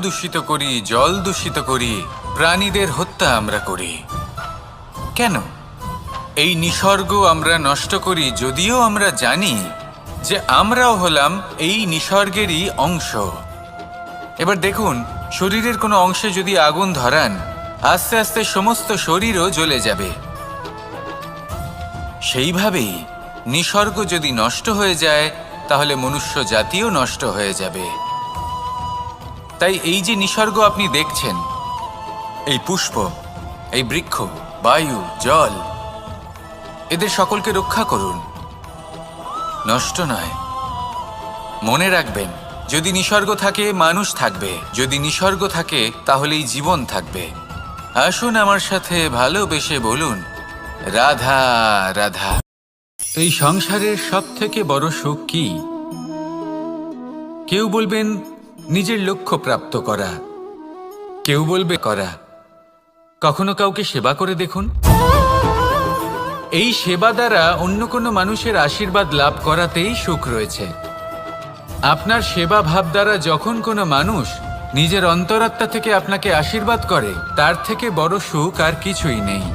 দূষিত করি, জল দূষিত করি, প্রাণীদের হত্যা আমরা করি। কেন? এই নিসর্গ আমরা নষ্ট করি, যদিও আমরা জানি যে আমরাও হলাম এই নিসর্গেরই অংশ। এবার দেখুন, শরীরের কোনো অংশে যদি আগুন ধরান, আস্তে আস্তে সমস্ত শরীরও জ্বলে যাবে। সেইভাবেই নিসর্গ যদি নষ্ট হয়ে যায়, তাহলে মনুষ্য জাতিও নষ্ট হয়ে যাবে। তাই এই যে নিসর্গ আপনি দেখছেন, এই পুষ্প, এই বৃক্ষ, বায়ু, জল, এদের সকলকে রক্ষা করুন, নষ্ট নয়। মনে রাখবেন, যদি নিসর্গ থাকে মানুষ থাকবে, যদি নিসর্গ থাকে তাহলেই জীবন থাকবে। আসুন আমার সাথে ভালোবেসে বলুন, রাধা রাধা। এই সংসারের সবথেকে বড় সুখ কি? কেউ বলবেন নিজের লক্ষ্য প্রাপ্ত করা, কেউ বলবে করা। কখনো কাউকে সেবা করে দেখুন। এই সেবা দ্বারা অন্য কোনো মানুষের আশীর্বাদ লাভ করাতেই সুখ রয়েছে। আপনার সেবা ভাব দ্বারা যখন কোনো মানুষ নিজের অন্তরাত্মা থেকে আপনাকে আশীর্বাদ করে, তার থেকে বড় সুখ আর কিছুই নেই।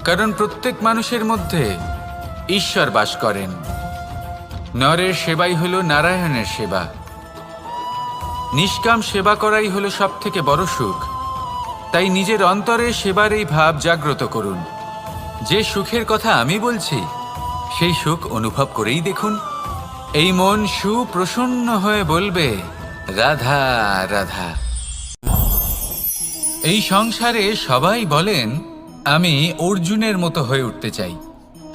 কারণ প্রত্যেক মানুষের মধ্যে ঈশ্বর বাস করেন। নরের সেবাই হলো নারায়ণের সেবা। নিষ্কাম সেবা করাই হলো সব থেকে বড় সুখ। তাই নিজের অন্তরে সেবার এই ভাব জাগ্রত করুন। যে সুখের কথা আমি বলছি, সেই সুখ অনুভব করেই দেখুন। এই মন সুপ্রসন্ন হয়ে বলবে, রাধা রাধা। এই সংসারে সবাই বলেন, আমি অর্জুনের মতো হয়ে উঠতে চাই।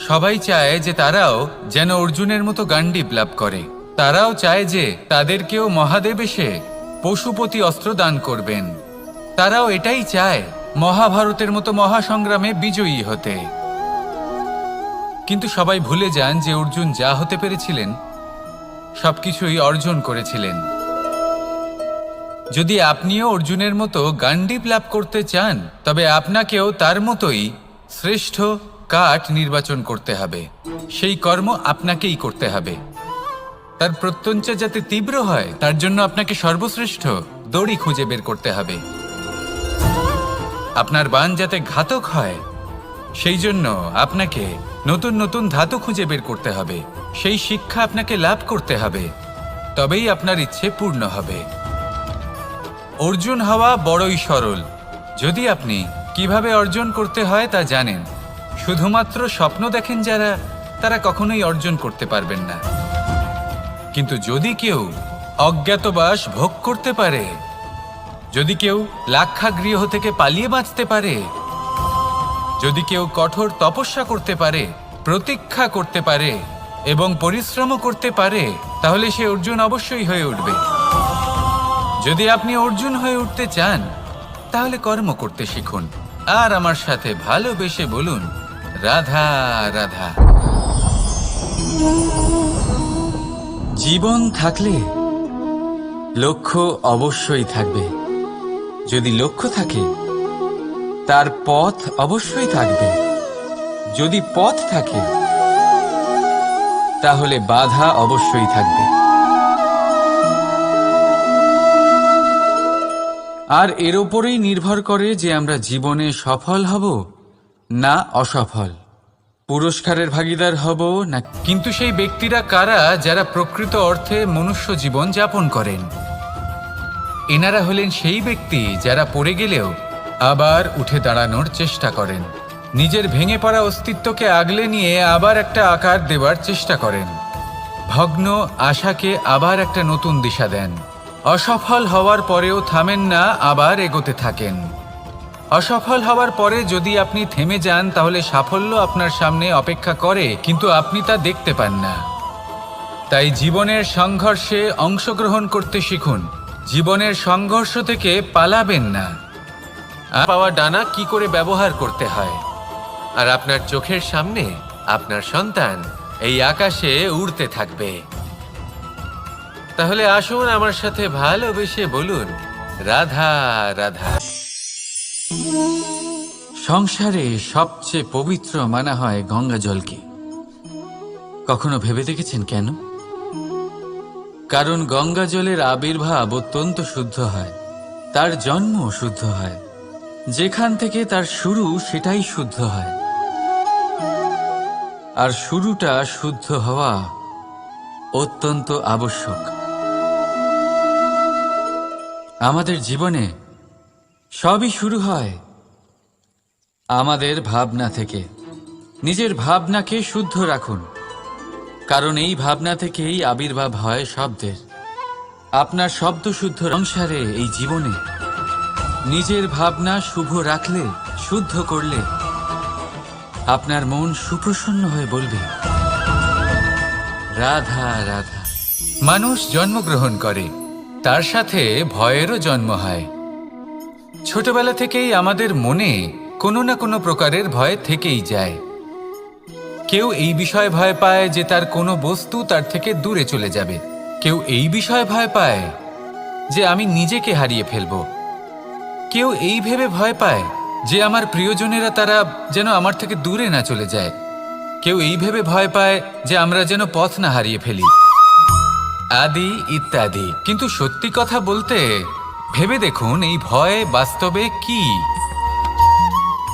সবাই চায় যে তারাও যেন অর্জুনের মতো গান্ডীব লাভ করে। তারাও চায় যে তাদেরকেও মহাদেব এসে পশুপতি অস্ত্র দান করবেন। তারাও এটাই চায় মহাভারতের মতো মহাসংগ্রামে বিজয়ী হতে। কিন্তু সবাই ভুলে যান যে অর্জুন যা হতে পেরেছিলেন, সবকিছুই অর্জন করেছিলেন। যদি আপনিও অর্জুনের মতো গান্ডীব লাভ করতে চান, তবে আপনাকেও তার মতোই শ্রেষ্ঠ কাঠ নির্বাচন করতে হবে। সেই কর্ম আপনাকেই করতে হবে। তার প্রত্যঞ্চা যাতে তীব্র হয়, তার জন্য আপনাকে সর্বশ্রেষ্ঠ দড়ি খুঁজে বের করতে হবে। আপনার বাণ যাতে ঘাতক হয়, সেই জন্য আপনাকে নতুন নতুন ধাতু খুঁজে বের করতে হবে। সেই শিক্ষা আপনাকে লাভ করতে হবে, তবেই আপনার ইচ্ছে পূর্ণ হবে। অর্জুন হওয়া বড়ই সরল, যদি আপনি কিভাবে অর্জন করতে হয় তা জানেন। শুধুমাত্র স্বপ্ন দেখেন যারা, তারা কখনোই অর্জন করতে পারবেন না। কিন্তু যদি কেউ অজ্ঞাতবাস ভোগ করতে পারে, যদি কেউ লাক্ষাগৃহ থেকে পালিয়ে বাঁচতে পারে, যদি কেউ কঠোর তপস্যা করতে পারে, প্রতীক্ষা করতে পারে এবং পরিশ্রমও করতে পারে, তাহলে সে অর্জুন অবশ্যই হয়ে উঠবে। যদি আপনি অর্জুন হয়ে উঠতে চান, তাহলে কর্ম করতে শিখুন। আর আমার সাথে ভালোবেসে বলুন, রাধা রাধা। জীবন থাকলে লক্ষ্য অবশ্যই থাকবে। যদি লক্ষ্য থাকে, তার পথ অবশ্যই থাকবে। যদি পথ থাকে, তাহলে বাধা অবশ্যই থাকবে। আর এর ওপরেই নির্ভর করে যে আমরা জীবনে সফল হব না অসফল, পুরস্কারের ভাগীদার হব না। কিন্তু সেই ব্যক্তিরা কারা যারা প্রকৃত অর্থে মনুষ্য জীবন যাপন করেন? এনারা হলেন সেই ব্যক্তি যারা পড়ে গেলেও আবার উঠে দাঁড়ানোর চেষ্টা করেন, নিজের ভেঙে পড়া অস্তিত্বকে আগলে নিয়ে আবার একটা আকার দেবার চেষ্টা করেন, ভগ্ন আশাকে আবার একটা নতুন দিশা দেন। অসফল হওয়ার পরেও থামেন না, আবার এগোতে থাকেন। অসফল হওয়ার পরে যদি আপনি থেমে যান, তাহলে সাফল্য আপনার সামনে অপেক্ষা করে, কিন্তু আপনি তা দেখতে পান না। তাই জীবনের সংঘর্ষে অংশগ্রহণ করতে শিখুন। জীবনের সংঘর্ষ থেকে পালাবেন না। পাওয়া ডানা কি করে ব্যবহার করতে হয়। আর আপনার চোখের সামনে আপনার সন্তান এই আকাশে উড়তে থাকবে। তাহলে আসুন আমার সাথে ভালোবেসে বলুন, রাধা রাধা। সংসারে সবচেয়ে পবিত্র মানা হয় গঙ্গা জলকে। কখনো ভেবে দেখেছেন কেন? কারণ গঙ্গা জলের আবির্ভাব অত্যন্ত শুদ্ধ হয়, তার জন্ম শুদ্ধ হয়, যেখান থেকে তার শুরু সেটাই শুদ্ধ হয়। আর শুরুটা শুদ্ধ হওয়া অত্যন্ত আবশ্যক। আমাদের জীবনে সবই শুরু হয় আমাদের ভাবনা থেকে। নিজের ভাবনাকে শুদ্ধ রাখুন, কারণ এই ভাবনা থেকেই আবির্ভাব হয় শব্দের। আপনার শব্দ শুদ্ধ সংসারে, এই জীবনে নিজের ভাবনা শুভ রাখলে, শুদ্ধ করলে আপনার মন সুপ্রসন্ন হয়ে বলবে রাধা রাধা। মানুষ জন্মগ্রহণ করে, তার সাথে ভয়েরও জন্ম হয়। ছোটবেলা থেকেই আমাদের মনে কোনো না কোনো প্রকারের ভয় থেকেই যায়। কেউ এই বিষয়ে ভয় পায় যে তার কোনো বস্তু তার থেকে দূরে চলে যাবে, কেউ এই বিষয়ে ভয় পায় যে আমি নিজেকে হারিয়ে ফেলব, কেউ এই ভেবে ভয় পায় যে আমার প্রিয়জনেরা তারা যেন আমার থেকে দূরে না চলে যায়, কেউ এই ভেবে ভয় পায় যে আমরা যেন পথ না হারিয়ে ফেলি, আদি ইত্যাদি। কিন্তু সত্যি কথা বলতে, ভেবে দেখুন এই ভয় বাস্তবে কি?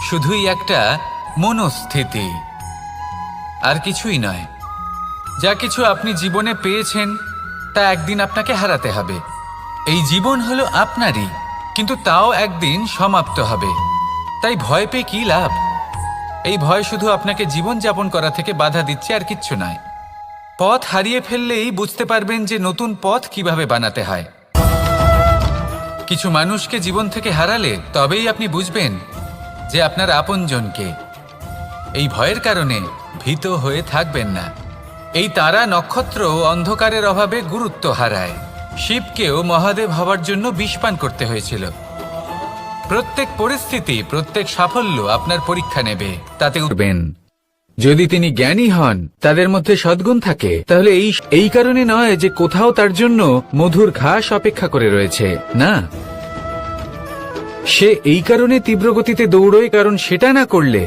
শুধুই একটা মনোস্থিতি, আর কিছুই নয়। যা কিছু আপনি জীবনে পেয়েছেন তা একদিন আপনাকে হারাতে হবে। এই জীবন হলো আপনারই, কিন্তু তাও একদিন সমাপ্ত হবে। তাই ভয় পেয়ে কি লাভ? এই ভয় শুধু আপনাকে জীবনযাপন করা থেকে বাধা দিচ্ছে, আর কিচ্ছু নয়। পথ হারিয়ে ফেললেই বুঝতে পারবেন যে নতুন পথ কিভাবে বানাতে হয়। কিছু মানুষকে জীবন থেকে হারালে তবেই আপনি বুঝবেন যে আপনার আপনজনকে। এই ভয়ের কারণে ভীত হয়ে থাকবেন না। এই তারা নক্ষত্র অন্ধকারের অভাবে গুরুত্ব হারায়। শিবকেও মহাদেব হওয়ার জন্য বিষপান করতে হয়েছিল। প্রত্যেক পরিস্থিতি, প্রত্যেক সাফল্য আপনার পরীক্ষা নেবে, তাতে উঠবেন। যদি তিনি জ্ঞানী হন, তাদের মধ্যে সদ্গুণ থাকে, তাহলে এই কারণে নয় যে কোথাও তার জন্য মধুর ঘাস অপেক্ষা করে রয়েছে, না, সে এই কারণে তীব্র গতিতে দৌড়য় কারণ সেটা না করলে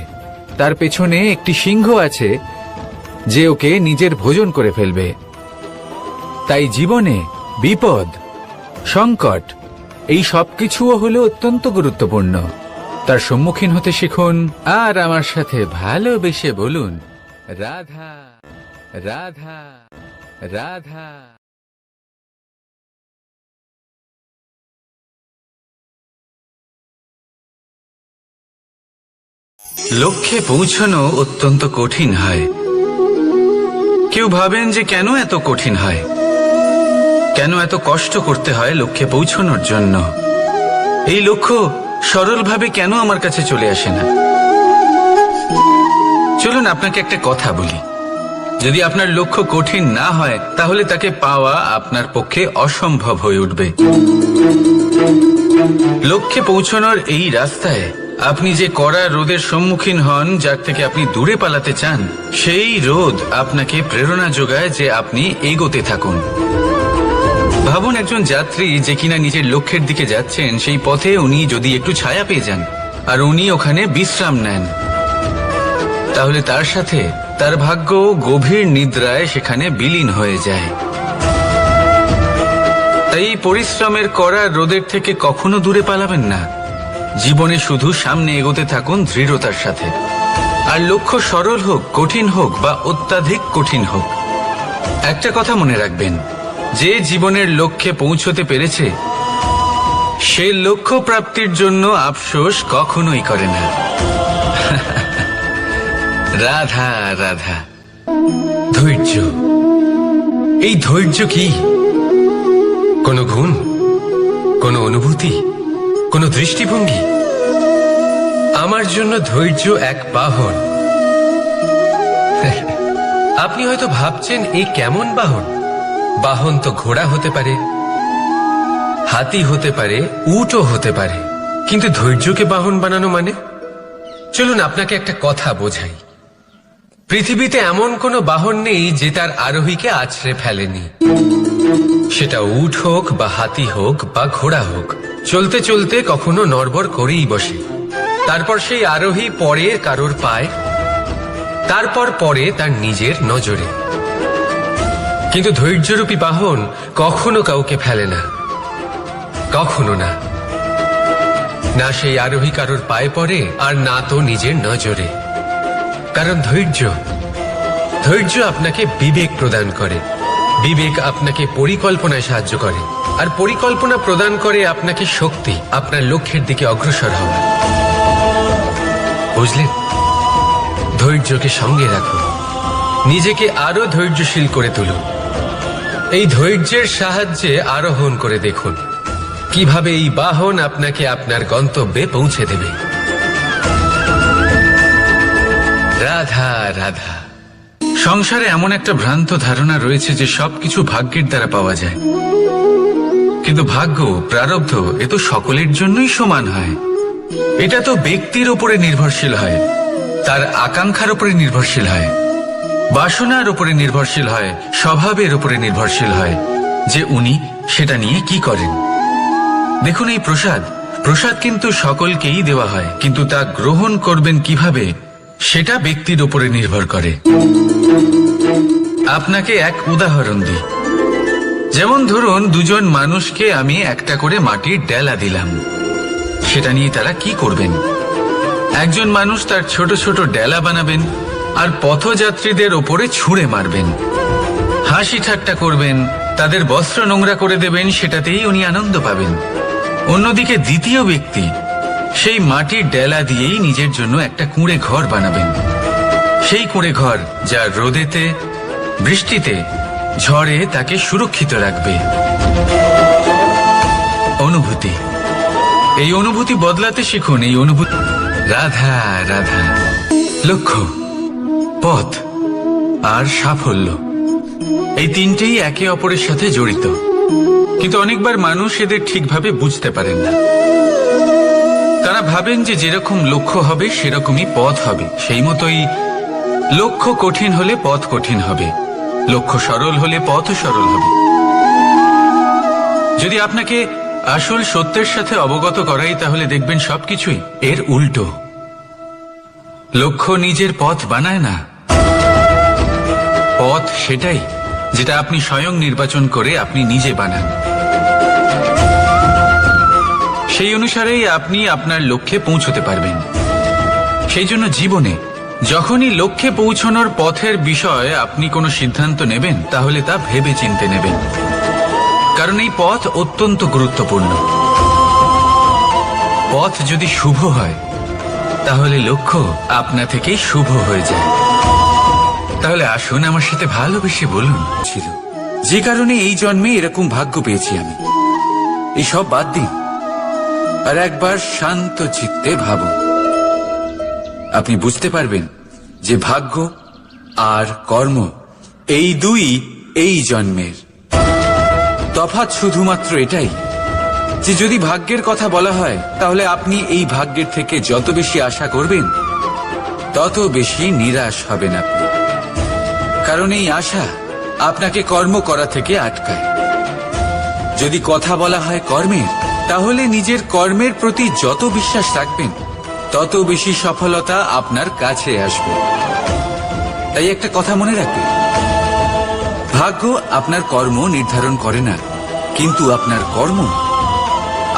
তার পেছনে একটি সিংহ আছে যে ওকে নিজের ভোজন করে ফেলবে। তাই জীবনে বিপদ, সংকট, এই সবকিছুও হলো অত্যন্ত গুরুত্বপূর্ণ। তার সম্মুখীন হতে শিখুন আর আমার সাথে ভালোবেসে বলুন রাধা রাধা রাধা। লক্ষ্যে পৌঁছানো অত্যন্ত কঠিন হয়। কেউ ভাবেন যে কেন এত কঠিন হয়, কেন এত কষ্ট করতে হয় লক্ষ্যে পৌঁছানোর জন্য। এই লক্ষ্য সরলভাবে কেন আমার কাছে চলে আসে না? চলুন আপনাকে একটা কথা বলি, যদি আপনার লক্ষ্য কঠিন না হয় তাহলে তাকে পাওয়া আপনার পক্ষে অসম্ভব হয়ে উঠবে। লক্ষ্যে পৌঁছানোর এই রাস্তায় আপনি যে কড়া রোদের সম্মুখীন হন, যার থেকে আপনি দূরে পালাতে চান, সেই রোদ আপনাকে প্রেরণা যোগায় যে আপনি এগোতে থাকুন। ভাবুন একজন যাত্রী যে কিনা নিজের লক্ষ্যের দিকে যাচ্ছেন, সেই পথে উনি যদি একটু ছায়া পেয়ে যান আর উনি ওখানে বিশ্রাম নেন, তাহলে তার সাথে তার ভাগ্য গভীর নিদ্রায় সেখানে বিলীন হয়ে যায়। তাই পরিশ্রমের কড়া রোদের থেকে কখনো দূরে পালাবেন না। জীবনে শুধু সামনে এগোতে থাকুন দৃঢ়তার সাথে। আর লক্ষ্য সরল হোক, কঠিন হোক বা অত্যাধিক কঠিন হোক, একটা কথা মনে রাখবেন, যে জীবনের লক্ষ্যে পৌঁছতে পেরেছে সে লক্ষ্য প্রাপ্তির জন্য আফসোস কখনোই করে না। রাধা রাধা। ধৈর্য, এই ধৈর্য কি কোনো গুণ, কোনো অনুভূতি, কোনো দৃষ্টিভঙ্গি? আমার জন্য ধৈর্য এক বাহন। আপনি হয়তো ভাবছেন এই কেমন বাহন? বাহন তো ঘোড়া হতে পারে, হাতি হতে পারে, উটও হতে পারে, কিন্তু ধৈর্যকে বাহন বানানো মানে? চলুন আপনাকে একটা কথা বোঝাই। পৃথিবীতে এমন কোনো বাহন নেই যে তার আরোহীকে আছড়ে ফেলেনি। সেটা উট হোক বা হাতি হোক বা ঘোড়া হোক, চলতে চলতে কখনো নড়বড় করেই বসে। তারপর সেই আরোহী পরে কারোর পায়, তারপর পরে তার নিজের নজরে। কিন্তু ধৈর্যরূপী বাহন কখনো কাউকে ফেলে না, কখনো না। না সেই আরোহী কারোর পায়ে পড়ে, আর না তো নিজের নজরে। কারণ ধৈর্য আপনাকে বিবেক প্রদান করে, বিবেক আপনাকে পরিকল্পনায় সাহায্য করে, আর পরিকল্পনা প্রদান করে আপনাকে শক্তি, আপনার লক্ষ্যের দিকে অগ্রসর হওয়া। বুঝলেন? ধৈর্যকে সঙ্গে রাখুন, নিজেকে আরো ধৈর্যশীল করে তুলুন। এই ধৈর্যের সাহায্যে আরোহণ করে দেখুন কিভাবে এই বাহন আপনাকে আপনার গন্তব্যে পৌঁছে দেবে। রাধা রাধা। সংসারে এমন একটা ভ্রান্ত ধারণা রয়েছে যে সবকিছু ভাগ্যের দ্বারা পাওয়া যায়, কিন্তু ভাগ্য, প্রারব্ধ এ তো সকলের জন্যই সমান হয়। এটা তো ব্যক্তির উপরে নির্ভরশীল হয়, তার আকাঙ্ক্ষার উপরে নির্ভরশীল হয়, বাসনার উপরে নির্ভরশীল হয়, স্বভাবের উপরে নির্ভরশীল হয় যে উনি সেটা নিয়ে কি করেন। দেখুন, এই প্রসাদ কিন্তু সকলকেই দেওয়া হয়, কিন্তু তা গ্রহণ করবেন কিভাবে সেটা ব্যক্তির উপরে নির্ভর করে। আপনাকে এক উদাহরণ দিই। যেমন ধরুন, দুজন মানুষকে আমি একটা করে মাটির ডেলা দিলাম, সেটা নিয়ে তারা কি করবেন? একজন মানুষ তার ছোট ছোট ডেলা বানাবেন আর পথযাত্রীদের ওপরে ছুঁড়ে মারবেন, হাসি ঠাট্টা করবেন, তাদের বস্ত্র নোংরা করে দেবেন, সেটাতেই উনি আনন্দ পাবেন। অন্যদিকে দ্বিতীয় ব্যক্তি সেই মাটির ডেলা দিয়েই নিজের জন্য একটা কুঁড়ে ঘর বানাবেন। সেই কুঁড়ে ঘর যা রোদেতে, বৃষ্টিতে, ঝড়ে তাকে সুরক্ষিত রাখবে। অনুভূতি, এই অনুভূতি বদলাতে শিখুন। এই অনুভূতি রাধা রাধা। লক্ষ্য, পথ আর সাফল্য, এই তিনটেই একে অপরের সাথে জড়িত, কিন্তু অনেকবার মানুষ এদের ঠিকভাবে বুঝতে পারেন না। তারা ভাবেন যে যেরকম লক্ষ্য হবে সেরকমই পথ হবে, সেই মতোই লক্ষ্য কঠিন হলে পথ কঠিন হবে, লক্ষ্য সরল হলে পথও সরল হবে। যদি আপনাকে আসল সত্যের সাথে অবগত করাই, তাহলে দেখবেন সবকিছুই এর উল্টো। লক্ষ্য নিজের পথ বানায় না, পথ সেটাই যেটা আপনি স্বয়ং নির্বাচন করে আপনি নিজে বানান। সেই অনুসারেই আপনি আপনার লক্ষ্যে পৌঁছতে পারবেন। সেই জন্য জীবনে যখনই লক্ষ্যে পৌঁছানোর পথের বিষয়ে আপনি কোনো সিদ্ধান্ত নেবেন, তাহলে তা ভেবে চিন্তে নেবেন, কারণ এই পথ অত্যন্ত গুরুত্বপূর্ণ। পথ যদি শুভ হয়, তাহলে লক্ষ্য আপনা থেকেই শুভ হয়ে যায়। তাহলে আসুন আমার সাথে ভালোবেসে বলুন, ছিল যে কারণে এই জন্মে এরকম ভাগ্য পেয়েছি আমি। এই সব বাদ দিন আর একবার শান্ত চিত্তে ভাবুন। আপনি বুঝতে পারবেন যে ভাগ্য আর কর্ম এই দুই এই জন্মের। তফাৎ শুধুমাত্র এটাই যে যদি ভাগ্যের কথা বলা হয়, তাহলে আপনি এই ভাগ্যের থেকে যত বেশি আশা করবেন তত বেশি নিরাশ হবেন আপনি, কারণ এই আশা আপনাকে কর্ম করা থেকে আটকায়। যদি কথা বলা হয় কর্মের, তাহলে নিজের কর্মের প্রতি যত বিশ্বাস রাখবেন তত বেশি সফলতা আপনার কাছে আসবে। তাই একটা কথা মনে রাখবেন, ভাগ্য আপনার কর্ম নির্ধারণ করে না, কিন্তু আপনার কর্ম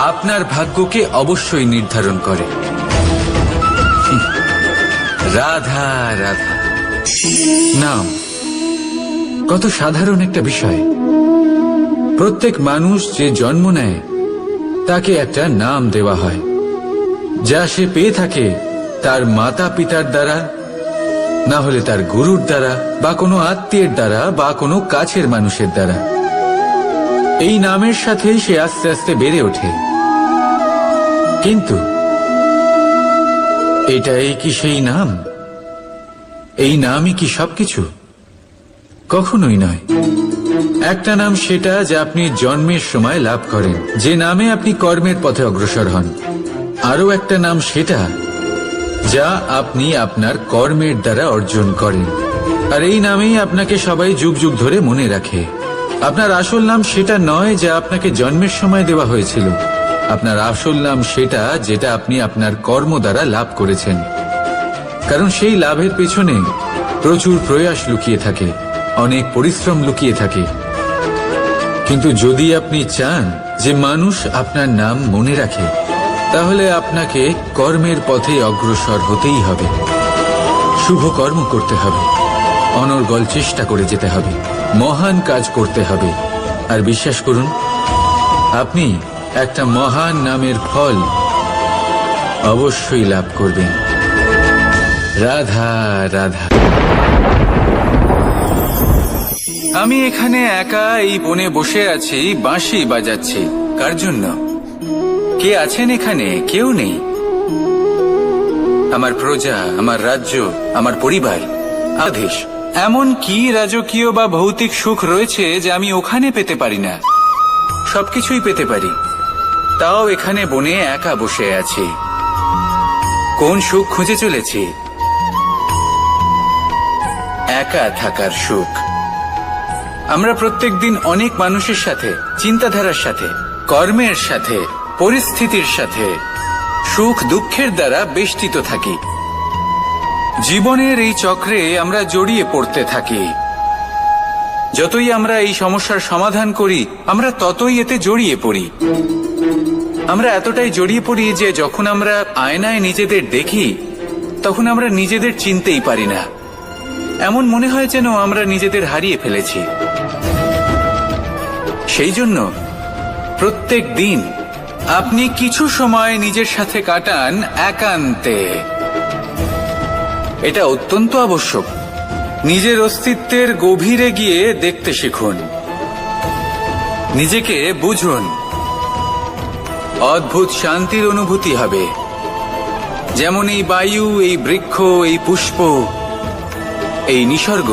আপনার ভাগ্যকে অবশ্যই নির্ধারণ করে। রাধা রাধা। নাম কত সাধারণ একটা বিষয়। প্রত্যেক মানুষ যে জন্ম নেয় তাকে একটা নাম দেওয়া হয়, যা সে পেয়ে থাকে তার মাতা পিতার দ্বারা, না হলে তার গুরুর দ্বারা, বা কোনো আত্মীয়ের দ্বারা, বা কোনো কাছের মানুষের দ্বারা। এই নামের সাথেই সে আস্তে আস্তে বেড়ে ওঠে। কিন্তু এটাই কি সেই নাম? এই নামই কি সবকিছু? কখনোই নয়। একটা নাম সেটা যা আপনি জন্মের সময় লাভ করেন, যে নামে আপনি কর্মের পথে অগ্রসর হন। আরও একটা নাম সেটা যা আপনি আপনার কর্মের দ্বারা অর্জন করেন, আর এই নামেই আপনাকে সবাই যুগ যুগ ধরে মনে রাখে। আপনার আসল নাম সেটা নয় যা আপনাকে জন্মের সময় দেওয়া হয়েছিল। আপনার আসল নাম সেটা যেটা আপনি আপনার কর্ম দ্বারা লাভ করেছেন, কারণ সেই লাভের পেছনে প্রচুর প্রয়াস লুকিয়ে থাকে। অনেক পরিশ্রম লুকিয়ে থাকে। কিন্তু যদি আপনি চান যে মানুষ আপনার নাম মনে রাখে, তাহলে আপনাকে কর্মের পথে অগ্রসর হতেই হবে, শুভ কর্ম করতে হবে, অনর্গল চেষ্টা করে যেতে হবে, মহান কাজ করতে হবে। আর বিশ্বাস করুন, আপনি একটা মহান নামের ফল অবশ্যই লাভ করবেন। রাধা রাধা। আমি এখানে একা এই বনে বসে আছি, বাঁশি বাজাচ্ছি। কার জন্য? কে আছেন এখানে? কেউ নেই। আমার প্রজা, আমার রাজ্য, আমার পরিবার, আদেশ, এমন কি রাজকীয় বা ভৌতিক সুখ রয়েছে যে আমি ওখানে পেতে পারি না? সবকিছুই পেতে পারি, তাও এখানে বনে একা বসে আছি। কোন সুখ খুঁজে চলেছি? একা থাকার সুখ। আমরা প্রত্যেকদিন অনেক মানুষের সাথে, চিন্তাধারার সাথে, কর্মের সাথে, পরিস্থিতির সাথে, সুখ দুঃখের দ্বারা বেষ্টিত থাকি। জীবনের এই চক্রে আমরা জড়িয়ে পড়তে থাকি। যতই আমরা এই সমস্যার সমাধান করি, আমরা ততই এতে জড়িয়ে পড়ি। আমরা এতটাই জড়িয়ে পড়ি যে যখন আমরা আয়নায় নিজেদের দেখি, তখন আমরা নিজেদের চিনতেই পারি না। এমন মনে হয় যেন আমরা নিজেদের হারিয়ে ফেলেছি। সেই জন্য প্রত্যেক দিন আপনি কিছু সময় নিজের সাথে কাটান একান্তে। এটা অত্যন্ত আবশ্যক। নিজের অস্তিত্বের গভীরে গিয়ে দেখতে শিখুন, নিজেকে বুঝুন। অদ্ভুত শান্তির অনুভূতি হবে। যেমন এই বায়ু, এই বৃক্ষ, এই পুষ্প, এই নিসর্গ,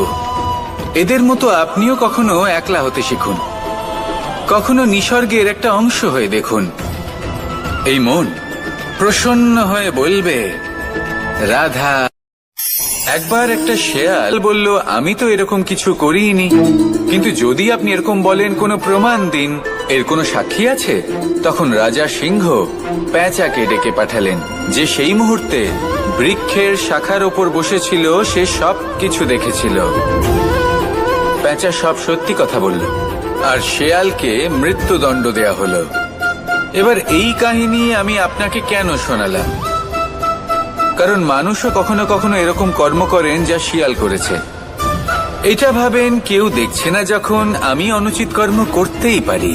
এদের মতো আপনিও কখনো একলা হতে শিখুন। কখনো নিসর্গের একটা অংশ হয়ে দেখুন। এই মন প্রসন্ন হয়ে বলবে রাধা। একবার একটা শেয়াল বলল, আমি তো এরকম কিছু করিনি। কিন্তু যদি আপনি এরকম বলেন, কোনো প্রমাণ দিন, এর কোনো সাক্ষী আছে? তখন রাজা সিংহ পেঁচাকে ডেকে পাঠালেন, যে সেই মুহূর্তে বৃক্ষের শাখার ওপর বসেছিল। সে সব কিছু দেখেছিল। পেঁচা সব সত্যি কথা বলল, আর শেয়ালকে মৃত্যুদণ্ড দেয়া হলো। এবার এই কাহিনী আমি আপনাকে কেন শোনালাম? কারণ মানুষও কখনো কখনো এরকম কর্ম করেন যা শিয়াল করেছে। এটা ভাবেন কেউ দেখছে না, যখন আমি অনুচিত কর্ম করতেই পারি।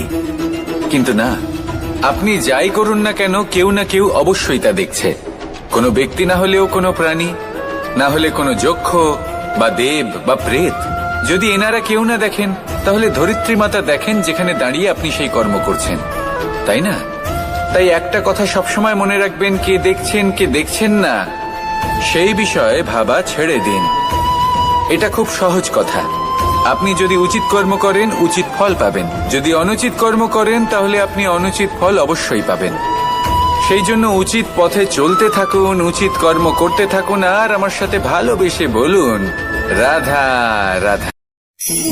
কিন্তু না, আপনি যাই করুন না কেন, কেউ না কেউ অবশ্যই তা দেখছে। কোনো ব্যক্তি না হলেও কোনো প্রাণী, না হলে কোনো যক্ষ বা দেব বা প্রেত। যদি এনারা কেউ না দেখেন, তাহলে ধরিত্রী মাতা দেখেন, যেখানে দাঁড়িয়ে আপনি সেই কর্ম করছেন, তাই না? তাই একটা কথা সবসময় মনে রাখবেন, কে দেখছেন কে দেখছেন না সেই বিষয়ে ভাবা ছেড়ে দিন। এটা খুব সহজ কথা। আপনি যদি উচিত কর্ম করেন, উচিত ফল পাবেন। যদি অনুচিত কর্ম করেন, তাহলে আপনি অনুচিত ফল অবশ্যই পাবেন। সেই জন্য উচিত পথে চলতে থাকুন, উচিত কর্ম করতে থাকুন, আর আমার সাথে ভালোবেসে বলুন রাধা রাধা।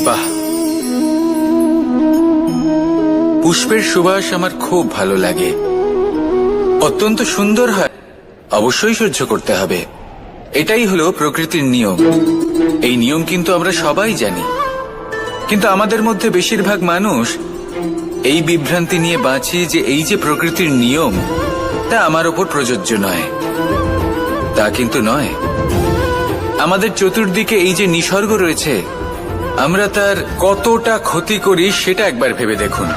বাহ, পুষ্পের সুবাস আমার খুব ভালো লাগে। অত্যন্ত সুন্দর হয়। অবশ্যই সহ্য করতে হবে। এটাই হলো প্রকৃতির নিয়ম। এই নিয়ম কিন্তু আমরা সবাই জানি, কিন্তু আমাদের মধ্যে বেশিরভাগ মানুষ এই বিভ্রান্তি নিয়ে বাঁচি যে এই যে প্রকৃতির নিয়ম, তা আমার ওপর প্রযোজ্য নয়। তা কিন্তু নয়। আমাদের চতুর্দিকে এই যে নিসর্গ রয়েছে, আমরা তার কতটা ক্ষতি করি সেটা একবার ভেবে দেখুন।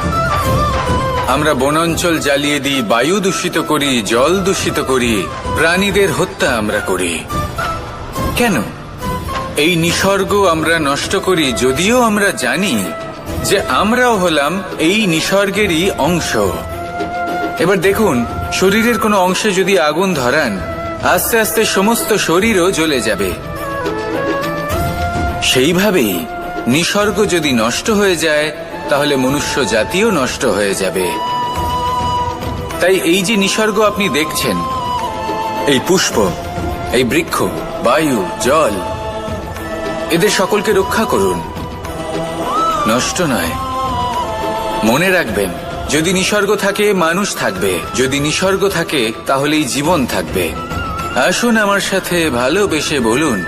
আমরা বনাঞ্চল জ্বালিয়ে দিই, বায়ু দূষিত করি, জল দূষিত করি, প্রাণীদের হত্যা আমরা করি। কেন? এই নিসর্গ আমরা নষ্ট করি, যদিও আমরা জানি যে আমরাও হলাম এই নিসর্গেরই অংশ। এবার দেখুন, শরীরের কোনো অংশে যদি আগুন ধরান, আস্তে আস্তে সমস্ত শরীরও জ্বলে যাবে। সেইভাবেই নিসর্গ যদি নষ্ট হয়ে যায়, তাহলে মনুষ্য জাতিও নষ্ট হয়ে যাবে। তাই এই যে নিসর্গ আপনি দেখছেন, এই পুষ্প, এই বৃক্ষ, বায়ু, জল, এদের সকলকে রক্ষা করুন, নষ্ট নয়। মনে রাখবেন, যদি নিসর্গ থাকে মানুষ থাকবে, যদি নিসর্গ থাকে তাহলেই জীবন থাকবে। আসুন আমার সাথে ভালোবেসে বলুন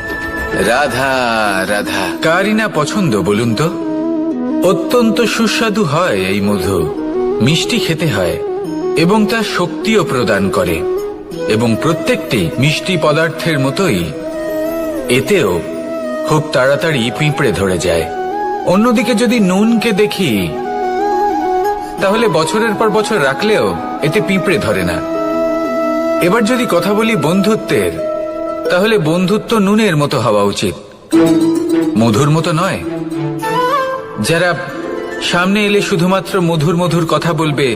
রাধা রাধা। কারই না পছন্দ বলুন তো? অত্যন্ত সুস্বাদু হয় এই মধু, মিষ্টি খেতে হয় এবং তা শক্তিও প্রদান করে, এবং প্রত্যেকটি মিষ্টি পদার্থের মতোই এতেও খুব তাড়াতাড়ি পিঁপড়ে ধরে যায়। অন্যদিকে যদি নুনকে দেখি, তাহলে বছরের পর বছর রাখলেও এতে পিঁপড়ে ধরে না। এবার যদি কথা বলি বন্ধুত্বের, তাহলে বন্ধুত্ব নুনের মতো হওয়া উচিত, মধুর মতো নয়। যারা সামনে এলে শুধুমাত্র মধুর মধুর কথা বলবে,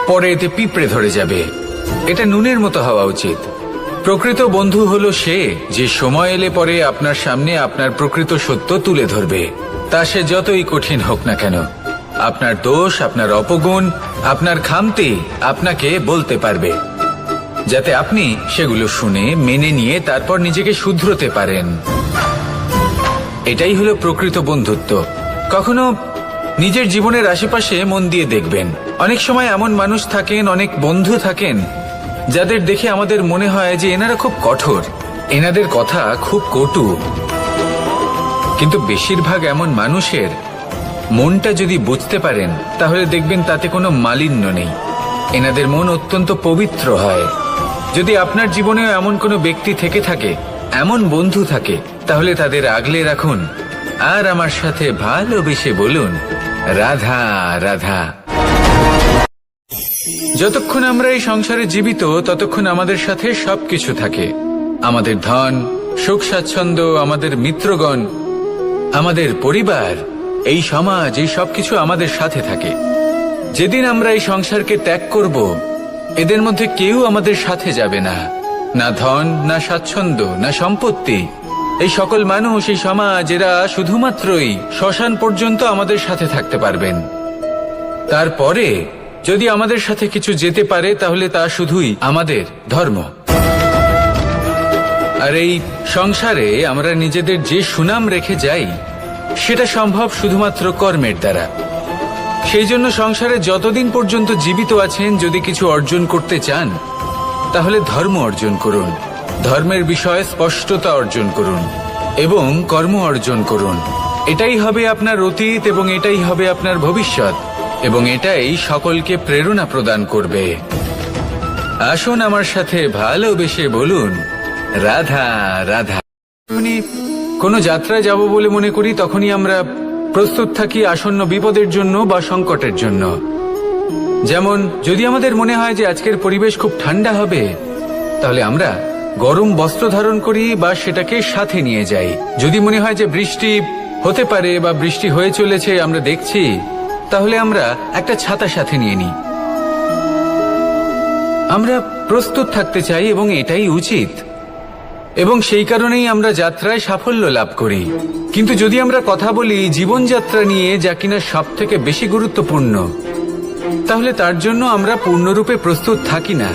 পরে এতে পিঁপড়ে ধরে যাবে, এটা নুনের মতো হওয়া উচিত। প্রকৃত বন্ধু হলো সে যে সময় এলে পরে আপনার সামনে আপনার প্রকৃত সত্য তুলে ধরবে, তা সে যতই কঠিন হোক না কেন। আপনার দোষ, আপনার অপগুণ, আপনার খামতি আপনাকে বলতে পারবে, যাতে আপনি সেগুলো শুনে মেনে নিয়ে তারপর নিজেকে শুধরোতে পারেন। এটাই হলো প্রকৃত বন্ধুত্ব। কখনো নিজের জীবনের আশেপাশে মন দিয়ে দেখবেন, অনেক সময় এমন মানুষ থাকেন, অনেক বন্ধু থাকেন, যাদের দেখে আমাদের মনে হয় যে এনারা খুব কঠোর, এনাদের কথা খুব কটু। কিন্তু বেশিরভাগ এমন মানুষের মনটা যদি বুঝতে পারেন, তাহলে দেখবেন তাতে কোনো মালিন্য নেই, এনাদের মন অত্যন্ত পবিত্র হয়। যদি আপনার জীবনেও এমন কোনো ব্যক্তি থেকে থাকে, এমন বন্ধু থাকে, তাহলে তাদের আগলে রাখুন আর আমার সাথে ভালোবেসে বলুন, রাধা রাধা। যতক্ষণ আমরা এই সংসারে জীবিত, ততক্ষণ আমাদের সাথে সবকিছু থাকে, আমাদের ধন, সুখ স্বাচ্ছন্দ্য, আমাদের মিত্রগণ, আমাদের পরিবার, এই সমাজ, এই সবকিছু আমাদের সাথে থাকে। যেদিন আমরা এই সংসারকে ত্যাগ করব, এদের মধ্যে কেউ আমাদের সাথে যাবে না, না ধন, না স্বাচ্ছন্দ্য, না সম্পত্তি। এই সকল মানুষ, এই সমাজ, এরা শুধুমাত্রই শ্মশান পর্যন্ত আমাদের সাথে থাকতে পারবেন। তারপরে যদি আমাদের সাথে কিছু যেতে পারে, তাহলে তা শুধুই আমাদের ধর্ম। আর এই সংসারে আমরা নিজেদের যে সুনাম রেখে যাই, সেটা সম্ভব শুধুমাত্র কর্মের দ্বারা। সেই জন্য সংসারে যতদিন পর্যন্ত জীবিত আছেন, যদি কিছু অর্জন করতে চান, তাহলে ধর্ম অর্জন করুন, ধর্মের বিষয়ে স্পষ্টতা অর্জন করুন এবং কর্ম অর্জন করুন। এটাই হবে আপনার অতীত এবং এটাই হবে আপনার ভবিষ্যৎ, এবং এটাই সকলকে প্রেরণা প্রদান করবে। আসুন আমার সাথে ভালোবেসে বলুন, রাধা রাধা। যখনই কোনো যাত্রায় যাব বলে মনে করি, তখনই আমরা প্রস্তুত থাকি আসন্ন বিপদের জন্য বা সংকটের জন্য। যেমন যদি আমাদের মনে হয় যে আজকের পরিবেশ খুব ঠান্ডা হবে, তাহলে আমরা গরম বস্ত্র ধারণ করি বা সেটাকে সাথে নিয়ে যাই। যদি মনে হয় যে বৃষ্টি হতে পারে বা বৃষ্টি হয়ে চলেছে, আমরা দেখছি, তাহলে আমরা একটা ছাতা সাথে নিয়ে নিই। আমরা প্রস্তুত থাকতে চাই এবং এটাই উচিত, এবং সেই কারণেই আমরা যাত্রায় সাফল্য লাভ করি। কিন্তু যদি আমরা কথা বলি জীবনযাত্রা নিয়ে, যা কিনা সব থেকে বেশি গুরুত্বপূর্ণ, তাহলে তার জন্য আমরা পূর্ণরূপে প্রস্তুত থাকি না।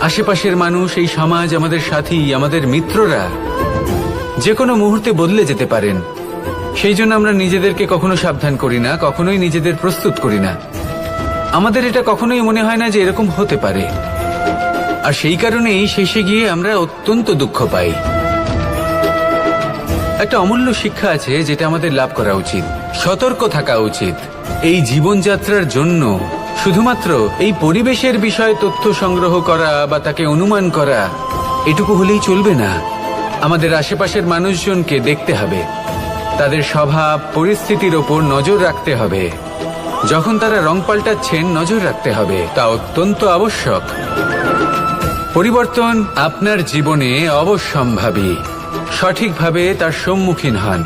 আশেপাশের মানুষ, এই সমাজ, আমাদের সাথী, আমাদের মিত্ররা যে কোনো মুহূর্তে বদলে যেতে পারেন। সেই জন্য আমরা নিজেদেরকে কখনো সাবধান করি না, কখনোই নিজেদের প্রস্তুত করি না। আমাদের এটা কখনোই মনে হয় না যে এরকম হতে পারে, আর সেই কারণেই শেষে গিয়ে আমরা অত্যন্ত দুঃখ পাই। একটা অমূল্য শিক্ষা আছে যেটা আমাদের লাভ করা উচিত, সতর্ক থাকা উচিত। এই জীবনযাত্রার জন্য শুধুমাত্র এই পরিবেশের বিষয়ে তথ্য সংগ্রহ করা বা তাকে অনুমান করা, এটুকু হলেই চলবে না। আমাদের আশেপাশের মানুষজনকে দেখতে হবে, তাদের স্বভাব, পরিস্থিতির ওপর নজর রাখতে হবে। যখন তারা রং পাল্টাচ্ছেন, নজর রাখতে হবে, তা অত্যন্ত আবশ্যক। পরিবর্তন আপনার জীবনে অবশ্যম্ভাবী, সঠিকভাবে তার সম্মুখীন হন।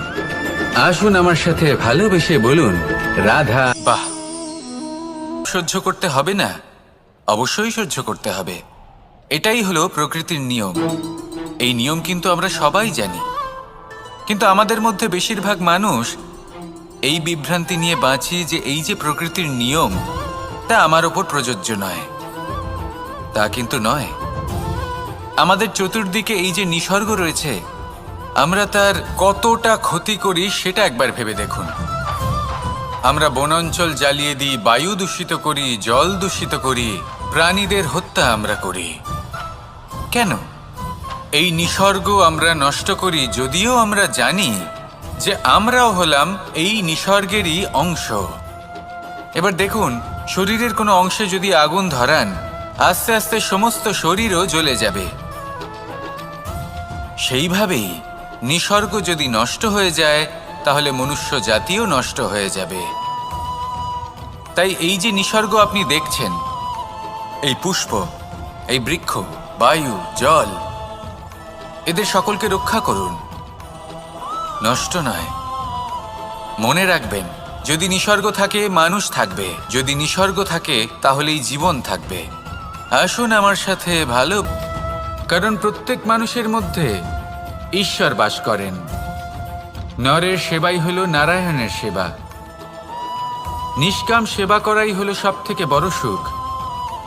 আসুন আমার সাথে ভালোবেসে বলুন, রাধা। বাহ, সহ্য করতে হবে না? অবশ্যই সহ্য করতে হবে। এটাই হলো প্রকৃতির নিয়ম। এই নিয়ম কিন্তু আমরা সবাই জানি, কিন্তু আমাদের মধ্যে বেশিরভাগ মানুষ এই বিভ্রান্তি নিয়ে বাঁচি যে এই যে প্রকৃতির নিয়ম, তা আমার ওপর প্রযোজ্য নয়। তা কিন্তু নয়। আমাদের চতুর্দিকে এই যে নিসর্গ রয়েছে, আমরা তার কতটা ক্ষতি করি সেটা একবার ভেবে দেখুন। আমরা বনাঞ্চল জ্বালিয়ে দিই, বায়ু দূষিত করি, জল দূষিত করি, প্রাণীদের হত্যা আমরা করি। কেন? এই নিসর্গ আমরা নষ্ট করি, যদিও আমরা জানি যে আমরাও হলাম এই নিসর্গেরই অংশ। এবার দেখুন, শরীরের কোনো অংশে যদি আগুন ধরান, আস্তে আস্তে সমস্ত শরীরও জ্বলে যাবে। সেইভাবেই নিসর্গ যদি নষ্ট হয়ে যায়, তাহলে মনুষ্য জাতিও নষ্ট হয়ে যাবে। তাই এই যে নিসর্গ আপনি দেখছেন, এই পুষ্প, এই বৃক্ষ, বায়ু, জল, এদের সকলকে রক্ষা করুন, নষ্ট নয়। মনে রাখবেন, যদি নিসর্গ থাকে মানুষ থাকবে, যদি নিসর্গ থাকে তাহলেই জীবন থাকবে। আসুন আমার সাথে ভালো, কারণ প্রত্যেক মানুষের মধ্যে ঈশ্বর বাস করেন। নরের সেবাই হলো নারায়ণের সেবা। নিষ্কাম সেবা করাই হলো সব থেকে বড় সুখ।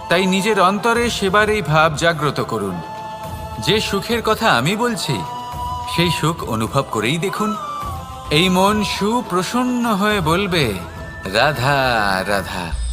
তাই নিজের অন্তরে সেবার এই ভাব জাগ্রত করুন। যে সুখের কথা আমি বলছি, সেই সুখ অনুভব করেই দেখুন। এই মন সুপ্রসন্ন হয়ে বলবে, রাধা রাধা।